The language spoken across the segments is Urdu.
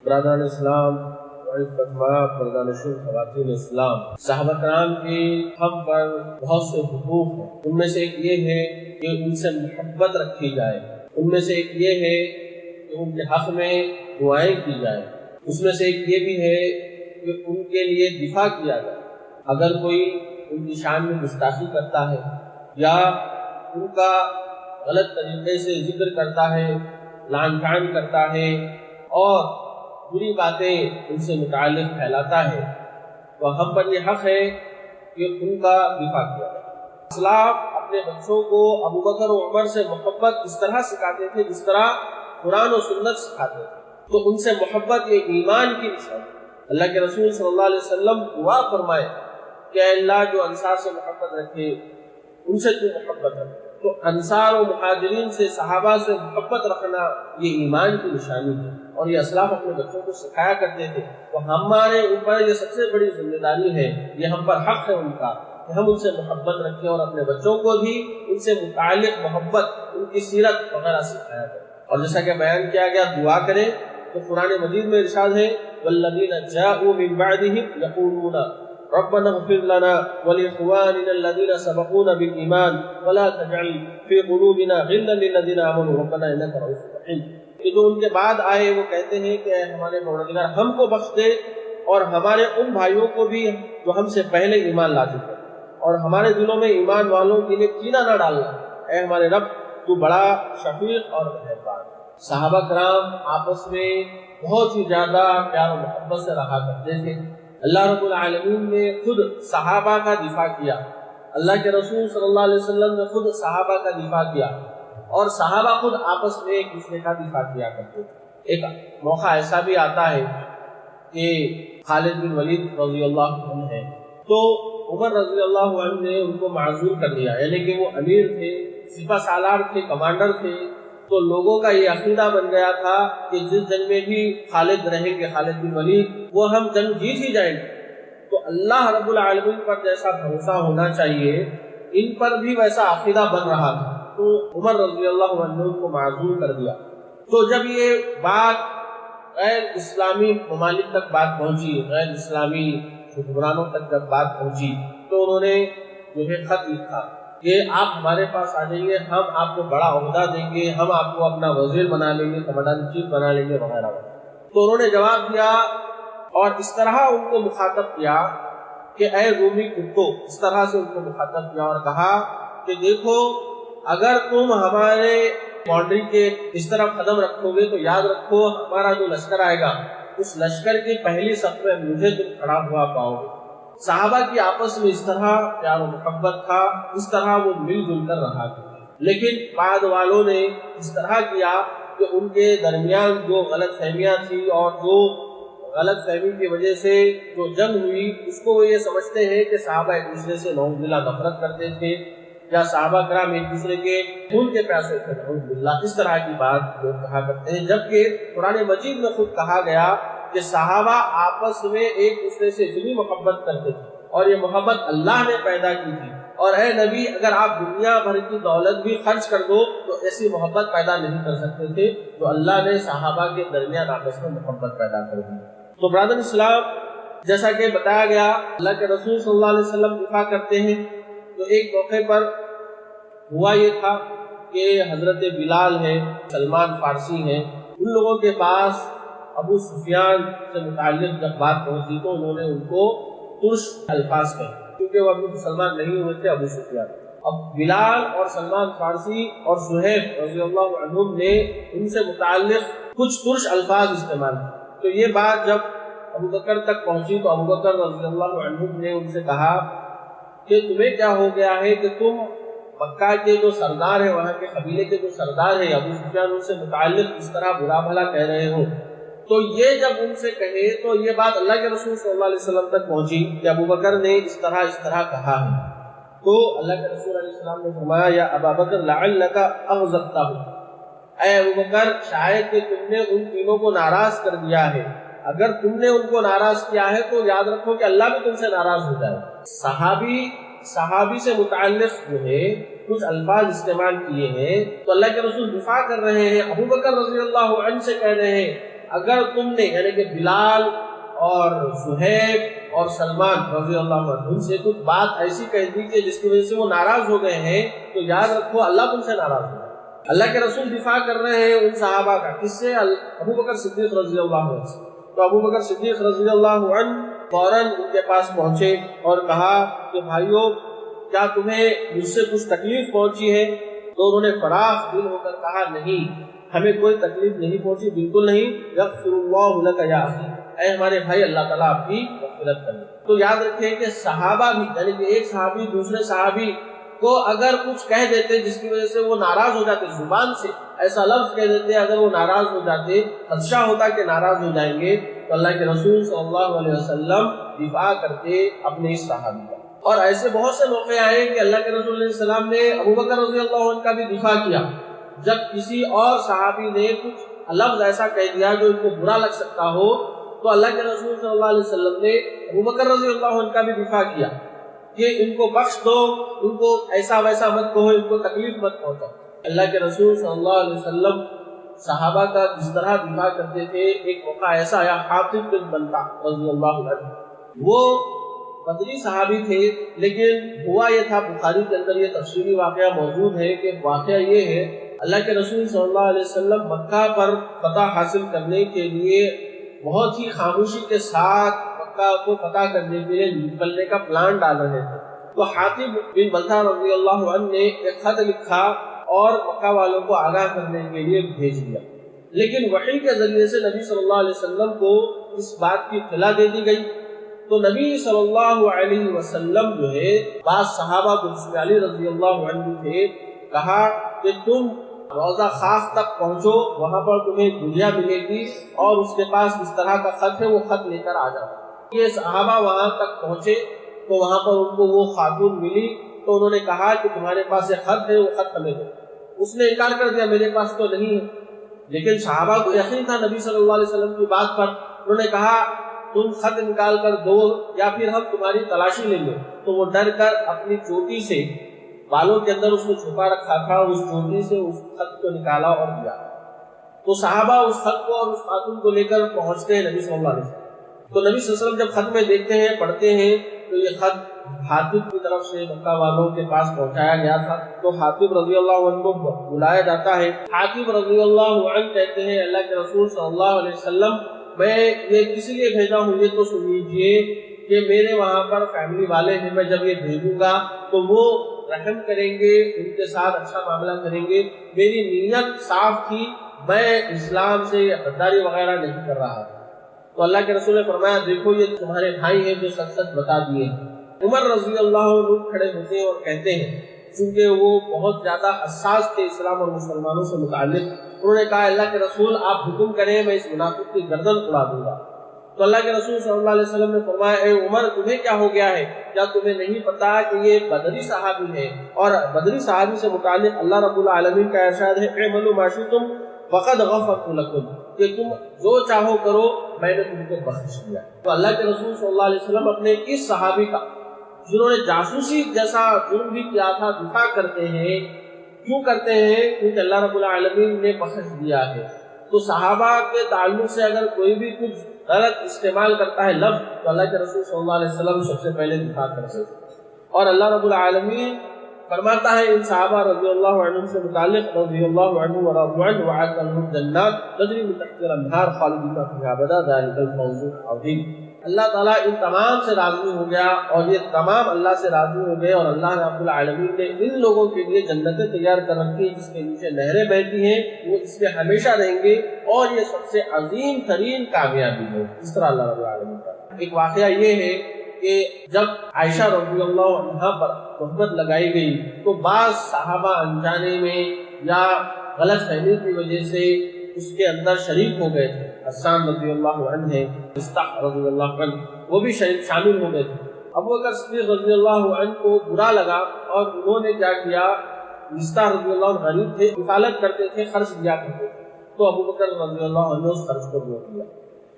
برادران اسلام، خواتین اسلام، صحابہ کرام کی ہم پر بہت سے حقوق ہیں۔ ان میں سے ایک یہ ہے کہ ان سے محبت رکھی جائے، ان میں سے ایک یہ ہے کہ ان کے حق میں دعائیں کی جائیں، اس میں سے ایک یہ بھی ہے کہ ان کے لیے دفاع کیا جائے۔ اگر کوئی ان کی شان میں گستاخی کرتا ہے یا ان کا غلط طریقے سے ذکر کرتا ہے، لعن طعن کرتا ہے اور بری باتیں ان سے متعلق پھیلاتا ہے، تو ہم پر یہ حق ہے کہ ان کا دفاع کیا جائے۔ اسلاف اپنے بچوں کو ابو بکر و عمر سے محبت اس طرح سکھاتے تھے جس طرح قرآن و سنت سکھاتے تھے، تو ان سے محبت یہ ایمان کی نشانی۔ اللہ کے رسول صلی اللہ علیہ وسلم دعا فرمائے کہ اے اللہ جو انصار سے محبت رکھے ان سے تو محبت رکھے۔ تو انصار و مہاجرین سے، صحابہ سے محبت رکھنا یہ ایمان کی نشانی ہے، اور یہ اسلاف اپنے بچوں کو سکھایا کرتے تھے۔ تو ہمارے اوپر یہ سب سے بڑی ذمہ داری ہے، یہ ہم پر حق ہے ان کا کہ ہم ان سے محبت رکھیں اور اپنے بچوں کو بھی ان سے متعلق محبت، ان کی سیرت وغیرہ سکھایا کریں۔ اور جیسا کہ بیان کیا گیا دعا کریں، تو قرآن مجید میں ارشاد ہے والذین جاءوا من بعدهم یقولون ربنا اغفر لنا ولإخواننا الذين سبقونا بالإيمان ولا تجعل في قلوبنا غلا للذين آمنوا ربنا إنك رؤوف رحيم۔ کہ جو ان کے بعد آئے وہ کہتے ہیں کہ ہمارے پروردگار ہم کو بخش دے اور ہمارے ان بھائیوں کو بھی جو ہم سے پہلے ایمان لا چکے، اور ہمارے دلوں میں ایمان والوں کے لیے کینہ نہ ڈالنا، اے ہمارے رب تو بڑا شفیق اور مہربان۔ صحابہ کرام آپس میں بہت ہی زیادہ پیار و محبت سے رہا کرتے تھے۔ اللہ رب العالمین نے خود صحابہ کا دفاع کیا، اللہ کے رسول صلی اللہ علیہ وسلم نے خود صحابہ کا دفاع کیا، اور صحابہ خود آپس میں ایک دوسرے کا دفاع کیا کرتے تھے۔ ایک موقع ایسا بھی آتا ہے کہ خالد بن ولید رضی اللہ عنہ ہے، تو عمر رضی اللہ عنہ نے ان کو معذور کر دیا، یعنی کہ وہ امیر تھے، سپہ سالار تھے، کمانڈر تھے، تو لوگوں کا یہ عقیدہ بن گیا تھا کہ جس جنگ میں بھی خالد رہیں گے، خالد بن ولید، وہ ہم جنگ جیت ہی جائیں گے۔ تو اللہ رب العالمین پر جیسا بھروسہ ہونا چاہیے ان پر بھی ویسا عقیدہ بن رہا تھا، تو عمر رضی اللہ عنہ کو معذور کر دیا۔ تو جب یہ بات غیر اسلامی ممالک تک بات پہنچی، غیر اسلامی حکمرانوں تک جب بات پہنچی، تو انہوں نے جو ہے خط لکھا کہ آپ ہمارے پاس آ جائیے، ہم آپ کو بڑا عہدہ دیں گے، ہم آپ کو اپنا وزیر بنا لیں گے، کمانڈر ان چیف بنا لیں گے وغیرہ وغیرہ۔ تو انہوں نے جواب دیا اور اس طرح ان کو مخاطب کیا کہ اے رومی کتو، اس طرح سے ان کو مخاطب کیا اور کہا کہ دیکھو اگر تم ہمارے باؤنڈری کے اس طرف قدم رکھو گے تو یاد رکھو ہمارا جو لشکر آئے گا اس لشکر کی پہلی صف میں مجھے تم کھڑا ہوا پاؤ گے۔ صحابہ کی آپس میں اس طرح پیار و محبت تھا، اس طرح وہ مل جل کر رہا تھا، لیکن بعد والوں نے اس طرح کیا کہ ان کے درمیان جو غلط فہمیاں تھی اور جو غلط فہمی کی وجہ سے جو جنگ ہوئی اس کو وہ یہ سمجھتے ہیں کہ صحابہ ایک دوسرے سے نعوذ باللہ نفرت کرتے تھے، یا صحابہ کرام ایک دوسرے کے خون کے پیاسے تھے، نعوذ باللہ، اس طرح کی بات لوگ کہا کرتے ہیں، جبکہ قرآن مجید میں خود کہا گیا کہ صحابہ آپس میں ایک دوسرے سے دلی محبت کرتے تھے، اور یہ محبت اللہ نے پیدا کی تھی، اور اے نبی اگر آپ دنیا بھر کی دولت بھی خرچ کر دو تو ایسی محبت پیدا نہیں کر سکتے تھے جو اللہ نے صحابہ کے درمیان آپس میں محبت پیدا کر دی۔ تو برادر اسلام، جیسا کہ بتایا گیا اللہ کے رسول صلی اللہ علیہ وسلم دفاع کرتے ہیں، تو ایک موقع پر ہوا یہ تھا کہ حضرت بلال ہے، سلمان فارسی ہیں، ان لوگوں کے پاس ابو سفیان سے متعلق جب بات پہنچی تو انہوں نے ان کو ترش الفاظ کہے، کیونکہ وہ ابھی مسلمان نہیں ہوئے تھے ابو سفیان۔ اب بلال اور سلمان فارسی اور سہیب رضی اللہ عنہم نے ان سے متعلق کچھ ترش الفاظ استعمال کیے، تو یہ بات جب ابو بکر تک پہنچی تو ابو بکر رضی اللہ عنہم نے ان سے کہا کہ تمہیں کیا ہو گیا ہے کہ تم مکہ کے جو سردار ہیں، وہاں کے قبیلے کے جو سردار ہیں ابو سفیان، ان سے متعلق اس طرح برا بھلا کہہ رہے ہو۔ تو یہ جب ان سے کہے تو یہ بات اللہ کے رسول صلی اللہ علیہ وسلم تک پہنچی کہ ابو بکر نے اس طرح کہا ہے، تو اللہ کے رسول علیہ السلام نے فرمایا یا ابا بکر لعلک اغضبتہ، اے ابو بکر شاید کہ تم نے ان تینوں کو ناراض کر دیا ہے، اگر تم نے ان کو ناراض کیا ہے تو یاد رکھو کہ اللہ بھی تم سے ناراض ہو جائے۔ صحابی سے متعلق جو ہے کچھ الفاظ استعمال کیے ہیں تو اللہ کے رسول دفاع کر رہے ہیں، ابو بکر رضی اللہ عنہ سے کہہ رہے ہیں اگر تم نے یعنی کہ بلال اور صہیب اور سلمان رضی اللہ عنہ سے کچھ بات ایسی کہہ دی کہ جس کی وجہ سے وہ ناراض ہو گئے ہیں تو یاد رکھو اللہ تم سے ناراض ہو گئے۔ اللہ کے رسول دفاع کر رہے ہیں ان صحابہ کا، کس سے؟ ابو بکر صدیق رضی اللہ عنہ سے۔ تو ابو بکر صدیق رضی اللہ عنہ فوراً ان کے پاس پہنچے اور کہا کہ بھائیو کیا تمہیں مجھ سے کچھ تکلیف پہنچی ہے؟ تو انہوں نے فراخ دل ہو کر کہا نہیں، ہمیں کوئی تکلیف نہیں پہنچی، بالکل نہیں۔ یغفر اللہ لک یا اخی، اے ہمارے بھائی اللہ تعالیٰ آپ کی مغفرت کرے۔ تو یاد رکھیں کہ صحابہ بھی یعنی کہ ایک صحابی دوسرے صحابی کو اگر کچھ کہہ دیتے جس کی وجہ سے وہ ناراض ہو جاتے، زبان سے ایسا لفظ کہہ دیتے اگر وہ ناراض ہو جاتے، خدشہ ہوتا کہ ناراض ہو جائیں گے، تو اللہ کے رسول صلی اللہ علیہ وسلم دفاع کرتے اپنے اس صحابی کا۔ اور ایسے بہت سے موقع آئے کہ اللہ کے رسول علیہ السلام نے ابو بکر رضی اللہ عنہ کا بھی دفاع کیا، جب کسی اور صحابی نے کچھ لفظ ایسا کہہ دیا جو ان کو برا لگ سکتا ہو، تو اللہ کے رسول صلی اللہ علیہ وسلم نے ابو بکر رضی اللہ عنہ کا بھی دفاع کیا کہ ان کو بخش دو، ان کو ایسا ویسا مت کہو، ان کو تکلیف مت پہنچاؤ۔ اللہ کے رسول صلی اللہ علیہ وسلم صحابہ کا جس طرح دفاع کرتے تھے، ایک موقع ایسا آیا حاطب بن بلتع رضی اللہ عنہ، وہ بدری صحابی تھے، لیکن ہوا یہ تھا، بخاری کے اندر یہ تفصیلی واقعہ موجود ہے کہ واقعہ یہ ہے اللہ کے رسول صلی اللہ علیہ وسلم مکہ پر فتح حاصل کرنے کے لیے بہت ہی خاموشی کے ساتھ مکہ کو فتح کرنے کے لیے نکلنے کا پلان ڈال رہے تھے۔ تو حاطب بن بلتع رضی اللہ عنہ نے ایک خط لکھا اور مکہ والوں کو آگاہ کرنے کے لیے بھیج دیا، لیکن وحی کے ذریعے سے نبی صلی اللہ علیہ وسلم کو اس بات کی اطلاع دے دی گئی۔ تو نبی صلی اللہ علیہ وسلم جو ہے بعض صحابہ کو علی رضی اللہ عنہ تھے، کہا کہ تم روضہ خاف تک پہنچو، وہاں پر تمہیں گڑیا ملے گی اور اس کے پاس اس طرح کا خط ہے، وہ خط لے کر آ جاؤ۔ یہ صحابہ وہاں تک پہنچے تو وہاں پر ان کو وہ خاتون ملی، تو انہوں نے کہا کہ تمہارے پاس ایک خط ہے، وہ خط ہمیں دو۔ اس نے انکار کر دیا، میرے پاس تو نہیں ہے، لیکن صحابہ کو یقین تھا نبی صلی اللہ علیہ وسلم کی بات پر۔ انہوں نے کہا تم خط نکال کر دو یا پھر ہم تمہاری تلاشی لیں گے۔ تو وہ ڈر کر اپنی چوٹی سے، بالوں کے اندر اس نے چھپا رکھا تھا، اس چوٹی سے اس خط کو نکالا اور دیا۔ تو صحابہ اس خط کو اور اس خاتون کو لے کر پہنچتے ہیں نبی صلی اللہ علیہ وسلم۔ تو نبی صلی اللہ علیہ وسلم جب خط میں دیکھتے ہیں، پڑھتے ہیں، تو یہ خط حاطب کی طرف سے مکہ والوں کے پاس پہنچایا گیا تھا۔ تو حاطب رضی اللہ عنہ کو بلایا جاتا ہے۔ حاطب رضی اللہ عنہ کہتے ہیں اللہ کے رسول صلی اللہ علیہ وسلم میں یہ کس لیے بھیجا ہوں یہ تو سن لیجیے کہ میرے وہاں پر فیملی والے ہیں، میں جب یہ بھیجوں گا تو وہ رحم کریں گے، ان کے ساتھ اچھا معاملہ کریں گے۔ میری نیت صاف تھی، میں اسلام سے غداری وغیرہ نہیں کر رہا تھا۔ تو اللہ کے رسول نے فرمایا دیکھو یہ تمہارے بھائی ہیں جو سچ سچ بتا دیے۔ عمر رضی اللہ عنہ کھڑے ہوتے ہیں اور کہتے ہیں، چونکہ وہ بہت زیادہ حساس تھے اسلام اور مسلمانوں سے متعلق، انہوں نے کہا اللہ کے رسول آپ حکم کریں، میں اس منافق کی گردن اڑا دوں گا۔ تو اللہ کے رسول صلی اللہ علیہ وسلم نے فرمایا اے عمر تمہیں کیا ہو گیا ہے؟ کیا تمہیں نہیں پتا کہ یہ بدری صحابی ہے؟ اور بدری صحابی سے متعلق اللہ رب العالمین کا ارشاد ہے اعملوا ما شئتم فقد غفرت لکم، کہ تم جو چاہو کرو میں نے تم کو بخش دیا۔ تو اللہ کے رسول صلی اللہ علیہ وسلم اپنے اس صحابی کا جنہوں نے جاسوسی جیسا جرم بھی کیا تھا دفاع کرتے ہیں، کیوں کرتے ہیں؟ کیونکہ اللہ رب العالمین نے بخش دیا ہے۔ تو صحابہ کے تعلق سے اگر کوئی بھی کچھ غلط استعمال کرتا ہے لفظ، تو اللہ کے رسول صلی اللہ علیہ وسلم سب سے پہلے دفاع کرتے ہیں۔ اور اللہ رب العالمین فرماتا ہے ان صحابہ رضی اللہ عنہم سے متعلق رضی اللہ عنہ ورضوا عنہ وعد لهم جنات تجری من تحتها الانہار خالدین فیہا ابدا ذلک الفوز العظیم۔ اللہ تعالیٰ ان تمام سے راضی ہو گیا اور یہ تمام اللہ سے راضی ہو گئے، اور اللہ رب العالمین نے ان لوگوں کے لیے جنتیں تیار کر رکھی جس کے نیچے نہریں بہتی ہیں، وہ اس میں ہمیشہ رہیں گے، اور یہ سب سے عظیم ترین کامیابی ہے۔ اس طرح اللہ رب العالمین کا ایک واقعہ یہ ہے کہ جب عائشہ رضی اللہ عنہا پر تہمت لگائی گئی تو بعض صحابہ انجانے میں یا غلط فہمی کی وجہ سے اس کے اندر شریک ہو گئے تھے۔ حسان رضی اللہ عنہ ہے، مصطح رضی اللہ عنہ، وہ بھی شامل ہو گئے تھے۔ ابو بکر صدیق رضی اللہ عنہ کو برا لگا اور انہوں نے کیا کیا، مصطح رضی اللہ عنہ غریب تھے، کفالت کرتے تھے، خرچ دیا کرتے تھے، تو ابو بکر رضی اللہ عنہ اس خرچ کو روک دیا۔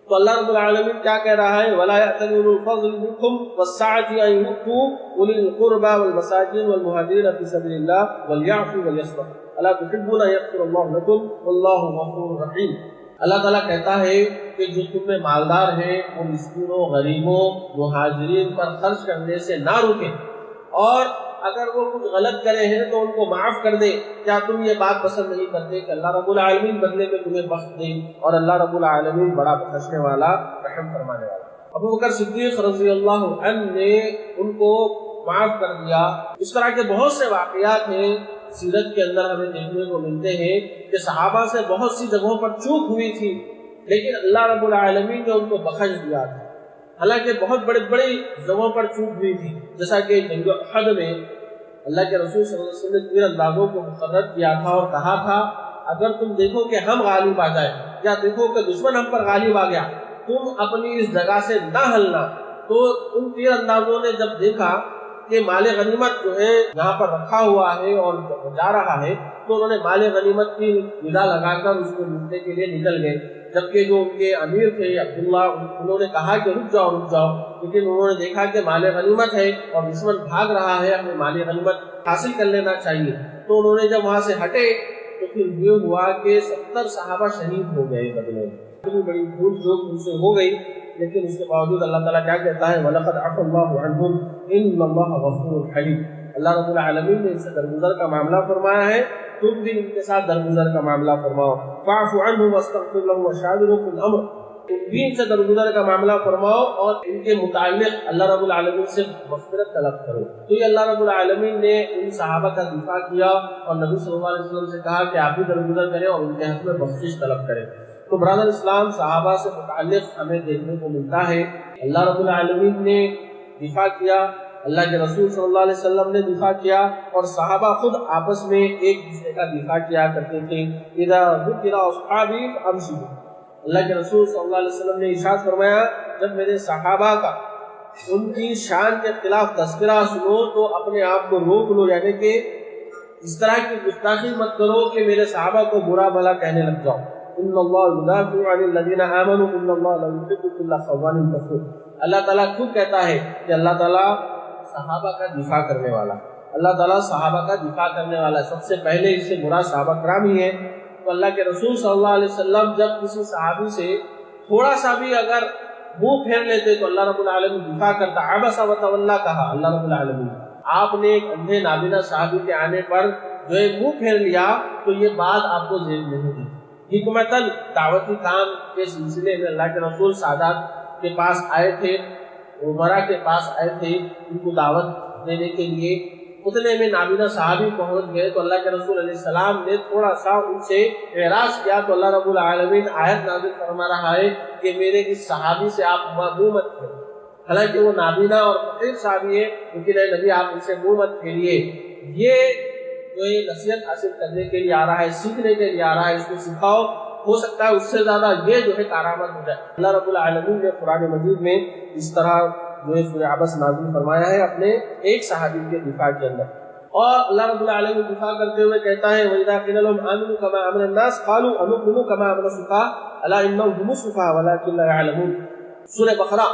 تو اللہ رب العالمین کیا کہہ رہا ہے وَلَا يَأْتَلِ أُولُو الْفَضْلِ مِنْكُمْ وَالسَّعَةِ أَن يُؤْتُوا أُولِي الْقُرْبَى وَالْمَسَاكِينَ وَالْمُهَاجِرِينَ فِي سَبِيلِ اللَّهِ وَلْيَعْفُوا وَلْيَصْفَحُوا أَلَا تُحِبُّونَ أَن يَغْفِرَ اللَّهُ لَكُمْ وَاللَّهُ غَفُورٌ رَحِيمٌ۔ اللہ تعالیٰ کہتا ہے کہ جو تم میں مالدار ہیں وہ مسکینوں، غریبوں، مہاجرین پر خرچ کرنے سے نہ رکیں، اور اگر وہ کچھ غلط کرے ہیں تو ان کو معاف کر دیں۔ کیا تم یہ بات پسند نہیں کرتے کہ اللہ رب العالمین بدلے میں تمہیں بخش دے، اور اللہ رب العالمین بڑا بخشنے والا، رحم فرمانے والا۔ ابو بکر صدیق رضی اللہ عنہ نے ان کو معاف کر دیا۔ اس طرح کے بہت سے واقعات ہیں سیرت کے اندر ہمیں دیکھنے کو ملتے ہیں کہ صحابہ سے بہت سی جگہوں پر چوک ہوئی تھی، لیکن اللہ رب العالمین نے ان کو بخش دیا تھا۔ حالانکہ بہت بڑی جگہوں پر چوک ہوئی تھی، جیسا کہ جنگ احد میں اللہ کے رسول صلی اللہ علیہ وسلم نے تیر اندازوں کو مقرر کیا تھا اور کہا تھا اگر تم دیکھو کہ ہم غالب آ جائیں یا دیکھو کہ دشمن ہم پر غالب آ گیا، تم اپنی اس جگہ سے نہ ہلنا۔ تو ان تیر اندازوں نے جب دیکھا کہ مال غنیمت جو ہے یہاں پر رکھا ہوا ہے اور جا رہا ہے، تو انہوں نے مال غنیمت کی ندا لگا کر اس کو لوٹنے کے لیے نکل گئے، جبکہ جو ان کے امیر تھے عبداللہ، انہوں نے کہا کہ رک جاؤ، لیکن انہوں نے دیکھا کہ مال غنیمت ہے اور دشمن بھاگ رہا ہے، ہمیں مال غنیمت حاصل کر لینا چاہیے۔ تو انہوں نے جب وہاں سے ہٹے تو پھر یہ ہوا کہ 70 صحابہ شہید ہو گئے بدلے میں۔ اتنی بڑی بھول جو ان سے ہو گئی، لیکن اس کے باوجود اللہ تعالیٰ کیا کہتا ہے وَلَقَدْ عَفَا اللَّهُ عَنْهُمْ إِنَّ اللَّهَ غَفُورٌ حَلِيمٌ۔ اللہ رب العالمین نے ان سے درگزر کا معاملہ فرمایا ہے، تم بھی ان کے ساتھ درگزر کا معاملہ فرماؤ۔ فَاعْفُ عَنْهُمْ وَاسْتَغْفِرْ لَهُمْ وَشَاوِرْهُمْ فِي الْأَمْرِ، تم بھی ان سے درگزر کا معاملہ فرماؤ اور ان کے متعلق اللہ رب العالمین سے مغفرت طلب کرو۔ تو یہ اللہ رب العالمین نے ان صحابہ کا دفاع کیا اور نبی صلی اللہ علیہ وسلم سے کہا کہ آپ بھی درگزر کریں اور ان کے حق میں بخشش طلب کریں۔ تو برادر اسلام، صحابہ سے متعلق ہمیں دیکھنے کو ملتا ہے اللہ رب العالمین نے دفاع کیا، اللہ کے رسول صلی اللہ علیہ وسلم نے دفاع کیا، اور صحابہ خود آپس میں ایک دوسرے کا دفاع کیا کرتے تھے۔ اذا ذکر اصحابی فامسکوا، اللہ کے رسول صلی اللہ علیہ وسلم نے ارشاد فرمایا جب میرے صحابہ کا ان کی شان کے خلاف تذکرہ سنو تو اپنے آپ کو روک لو، یعنی کہ اس طرح کی گستاخی مت کرو کہ میرے صحابہ کو برا بھلا کہنے لگ جاؤ۔ ان اللہ یدافع عن الذین آمنوا ان اللہ لا يحب كل خوان کفور، اللہ تعالیٰ خود کہتا ہے کہ اللہ تعالیٰ صحابہ کا دفاع کرنے والا، اللہ تعالیٰ صحابہ کا دفاع کرنے والا، سب سے پہلے اس سے مراد صحابہ کرام ہی ہے۔ تو اللہ کے رسول صلی اللہ علیہ وسلم جب کسی صحابی سے تھوڑا سا بھی اگر منہ پھیر لیتے تو اللہ رب العالمین دفاع کرتا۔ عبس وتولی کہا اللہ رب العالمین، آپ نے ایک اندھے نابینا صحابی کے آنے پر جو ہے منہ پھیر لیا تو یہ بات آپ کو ذہن نہیں دی۔ حکمتاً دعوتی کام کے سلسلے میں اللہ کے رسول سادات کے پاس آئے تھے، عمرہ کے پاس آئے تھے ان کو دعوت دینے کے لیے، اتنے میں نابینا صحابی پہنچ گئے تو اللہ کے رسول علیہ السلام نے تھوڑا سا ان سے اعراض کیا تو اللہ رب العالمین آیت نازل فرما رہا ہے کہ میرے اس صحابی سے آپ منہ مت پھیریں، حالانکہ وہ نابینا اور فقیر صحابی ہے، لیکن اے نبی آپ ان سے منہ مت پھیریے۔ یہ جو یہ نصیحت حاصل کرنے کے لیے آ رہا ہے، سیکھنے کے لیے آ رہا ہے، اس کو سکھاؤ، ہو سکتا ہے اس سے زیادہ یہ جو ہے کارآمد ہو جائے۔ اللہ رب العالمین نے قرآن مجید میں اس طرح جو ہے سورہ عبس نازل فرمایا ہے اپنے ایک صحابی کے دفاع کے اندر، اور اللہ رب العالمین دفاع کرتے ہوئے کہتا ہے وَإِذَا قِيلَ لَهُمْ آمِنُوا كَمَا آمَنَ النَّاسُ قَالُوا أَنُؤْمِنُ كَمَا آمَنَ السُّفَهَاءُ أَلَا إِنَّهُمْ هُمُ السُّفَهَاءُ وَلَكِنْ لَا يَعْلَمُونَ۔ سورہ بقرہ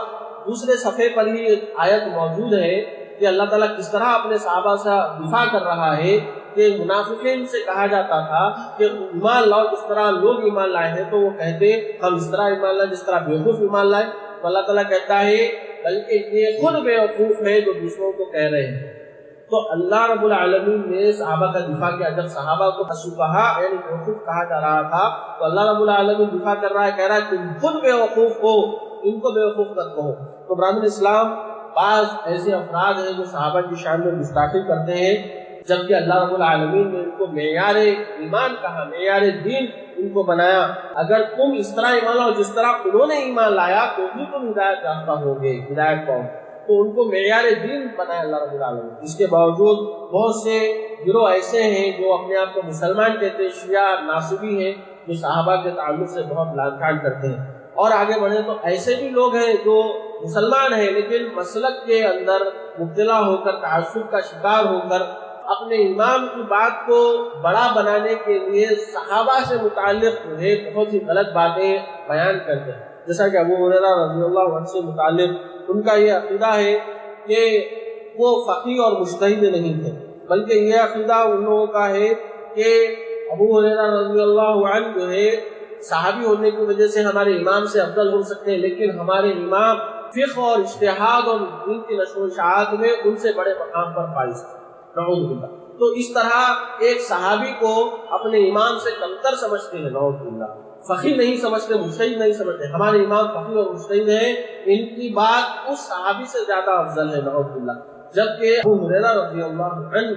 دوسرے صفحے پر ہی ایک آیت موجود ہے کہ اللہ تعالیٰ کس طرح اپنے صحابہ سے دفاع کر رہا ہے کہ منافقین سے کہا جاتا تھا کہ ایمان لاؤ، جس طرح لوگ ایمان لائے ہیں تو وہ کہتے ہم اس طرح ایمان لائے جس طرح بیوقوف ایمان لائے، تو اللہ تعالیٰ کہتا ہے بلکہ یہ خود بیوقوف ہے جو دوسروں کو کہہ رہے ہیں۔ تو اللہ رب العالمین نے صحابہ کا دفاع کیا۔ جب صحابہ کو السفہاء یعنی بیوقوف کہا جا رہا تھا تو اللہ رب العالمین دفاع کر رہا ہے، کہہ رہا ہے تم خود بیوقوف ہو، ان کو بیوقوف مت کہو۔ تو برادر اسلام، بعض ایسے افراد ہیں جو صحابہ کی شان میں گستاخی کرتے ہیں، جبکہ اللہ رب العالمین نے ان کو معیار ایمان کہا، معیار دین ان کو بنایا۔ اگر تم اس طرح ایمان لاؤ جس طرح انہوں نے ایمان لایا تو بھی تم ہدایت یافتہ ہوگے، ہدایت پاؤ۔ تو ان کو معیار دین بنایا اللہ رب العالمین۔ اس کے باوجود بہت سے گروہ ایسے ہیں جو اپنے آپ کو مسلمان کہتے ہیں، شیعہ ناصبی ہیں، جو صحابہ کے تعلق سے بہت لعن طعن کرتے ہیں۔ اور آگے بڑھیں تو ایسے بھی لوگ ہیں جو مسلمان ہیں لیکن مسلک کے اندر مبتلا ہو کر، تعصب کا شکار ہو کر اپنے امام کی بات کو بڑا بنانے کے لیے صحابہ سے متعلق جو ہے بہت ہی غلط باتیں بیان کرتے ہیں، جیسا کہ ابو ہریرہ رضی اللہ عنہ سے متعلق ان کا یہ عقیدہ ہے کہ وہ فقیہ اور مجتہد نہیں تھے، بلکہ یہ عقیدہ ان لوگوں کا ہے کہ ابو ہریرہ رضی اللہ عنہ جو ہے صحابی ہونے کی وجہ سے ہمارے امام سے افضل ہو سکتے ہیں، لیکن ہمارے امام فقہ اور اجتہاد اور دین کی نشر و اشاعت میں ان سے بڑے مقام پر فائز تھے، نعوذ باللہ۔ تو اس طرح ایک صحابی کو اپنے امام سے کمتر سمجھتے ہیں، نعوذ باللہ، فقیہ نہیں سمجھتے، مجتہد نہیں سمجھتے۔ ہمارے امام فقیہ اور مجتہد ہیں، ان کی بات اس صحابی سے زیادہ افضل ہے، نعوذ باللہ۔ جبکہ ابو ہریرہ رضی اللہ عنہ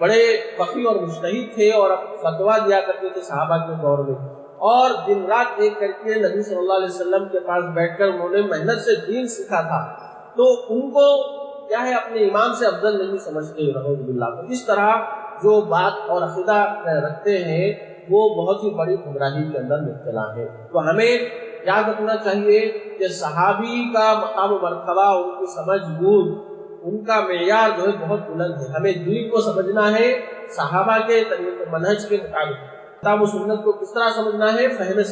بڑے فقیہ اور مجتہد تھے اور فتویٰ دیا کرتے تھے صحابہ کے دور میں، اور دن رات ایک کر کے نبی صلی اللہ علیہ وسلم کے پاس بیٹھ کر انہوں نے محنت سے دین سیکھا تھا، تو ان کو کیا ہے اپنے امام سے افضل نہیں سمجھتے، نعوذ باللہ۔ تو اس طرح جو بات اور عقیدہ رکھتے ہیں وہ بہت ہی بڑی گمراہی کے اندر مبتلا ہے۔ تو ہمیں یاد رکھنا چاہیے کہ صحابی کا مقام و مرتبہ، ان کی سمجھ بوجھ، ان کا معیار جو ہے بہت بلند ہے۔ ہمیں دین کو سمجھنا ہے صحابہ کے طریقے منہج کے مطابق، کتاب و سنت کو کس طرح سمجھنا ہے، فہم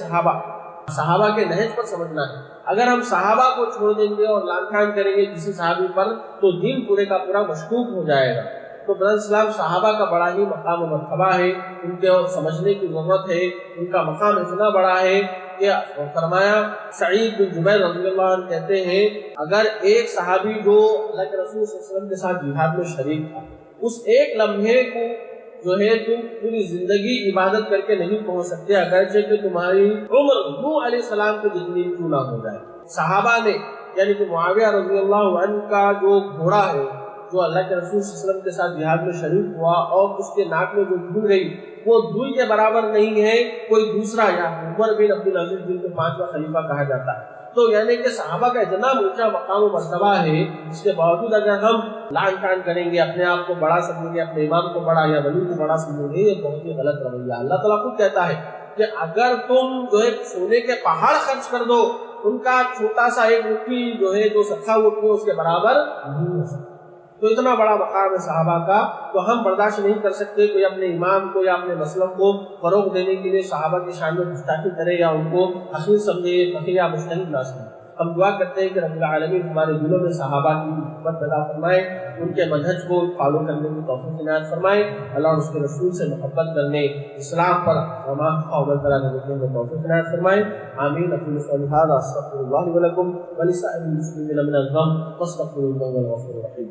صحابہ کے نہج پر سمجھنا ہے۔ اگر ہم صحابہ کو چھوڑ دیں گے اور لان تان کریں گے کسی صحابی پر تو دین پورے کا پورا مشکوک ہو جائے گا۔ تو برادر اسلام، صحابہ کا بڑا ہی مقام و مرتبہ ہے، ان کے سمجھنے کی ضرورت ہے، ان کا مقام اتنا بڑا ہے کہ فرمایا سعید بن جبیر رضی اللہ عنہ کہتے ہیں اگر ایک صحابی جو اللہ کے رسول صلی اللہ علیہ وسلم کے ساتھ جہاد میں شریک تھا، اس ایک لمحے کو جو ہے تم پوری زندگی عبادت کر کے نہیں پہنچ سکتے، اگرچہ کہ تمہاری عمر نوح علیہ السلام کی جتنی کیوں نہ ہو جائے۔ صحابہ نے یعنی کہ معاویہ رضی اللہ عنہ کا جو گھوڑا ہے جو اللہ کے رسول صلی اللہ علیہ وسلم کے ساتھ جہاد میں شریک ہوا اور اس کے ناک میں جو دھول گئی وہ دھول کے برابر نہیں ہے کوئی دوسرا، یا عمر بن عبدالعزیز جن کو 5واں خلیفہ کہا جاتا ہے۔ تو یعنی کہ صحابہ کا اتنا اونچا مقام و مرتبہ ہے، اس کے باوجود اگر ہم لان تان کریں گے، اپنے آپ کو بڑا سمجھیں گے، اپنے امام کو بڑا یا ولی کو بڑا سمجھیں گے، یہ بہت ہی غلط رویہ۔ اللہ تعالیٰ خود کہتا ہے کہ اگر تم جو ہے سونے کے پہاڑ خرچ کر دو، ان کا چھوٹا سا ایک مٹھی جو ہے جو سکھا مٹھی اس کے برابر نہیں ہو سکتا۔ تو اتنا بڑا مقام ہے صحابہ کا، تو ہم برداشت نہیں کر سکتے کوئی اپنے امام کو یا اپنے مسلک کو فروغ دینے کے لیے صحابہ کی شان میں گستاخی کرے یا ان کو حقیر سمجھے، فقیر یا مجتہد نہ سمجھے۔ ہم دعا کرتے ہیں کہ رب العالمین ہمارے دلوں میں صحابہ کی محبت پیدا فرمائے، ان کے منہج کو فالو کرنے کی توفیق عنایت فرمائے، اللہ اور اس کے رسول سے محبت کرنے، اسلام پر عمل کرنے کی توفیق عنایت فرمائے، آمین۔ اقول قولی ھذا استغفر اللہ لی ولکم ولسائر المسلمین من الذنب فاستغفروہ انہ هو الغفور الرحیم۔